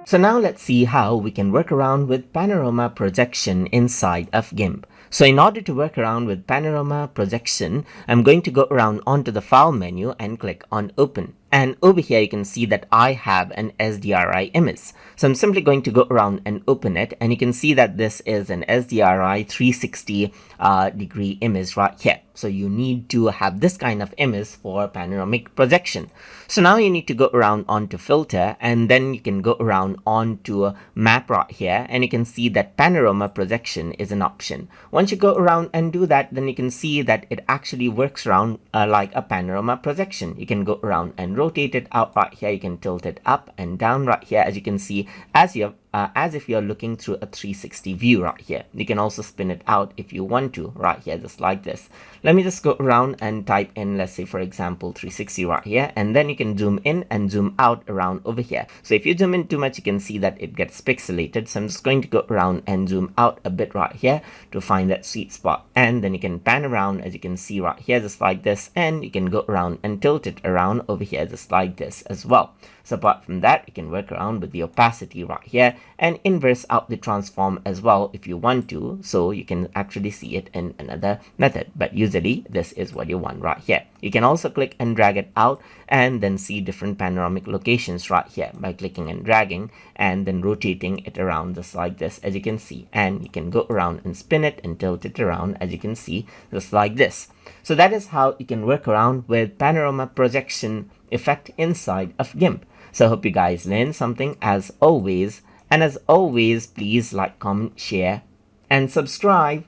So now let's see how we can work around with Panaroma Projection inside of GIMP. So in order to work around with Panaroma Projection, I'm going to go around onto the File menu and click on Open. And over here you can see that I have an SDRI image. So I'm simply going to go around and open it, and you can see that this is an SDRI 360 degree image right here. So you need to have this kind of image for panoramic projection. So now you need to go around onto filter, and then you can go around onto map right here, and you can see that panorama projection is an option. Once you go around and do that, then you can see that it actually works around like a panorama projection. You can go around and rotate it out right here. You can tilt it up and down right here, as you can see, as if you're looking through a 360 view right here. You can also spin it out if you want to right here, just like this. Let me just go around and type in, let's say for example 360 right here, and then you can zoom in and zoom out around over here. So if you zoom in too much, you can see that it gets pixelated. So I'm just going to go around and zoom out a bit right here to find that sweet spot, and then you can pan around, as you can see right here, just like this, and you can go around and tilt it around over here just like this as well. So apart from that, you can work around with the opacity right here and inverse out the transform as well if you want to, so you can actually see it in another method, but usually this is what you want right here. You can also click and drag it out and then see different panoramic locations right here by clicking and dragging and then rotating it around just like this, as you can see, and you can go around and spin it and tilt it around, as you can see, just like this. So that is how you can work around with panorama projection effect inside of GIMP. So I hope you guys learned something as always, and as always, please like, comment, share, and subscribe.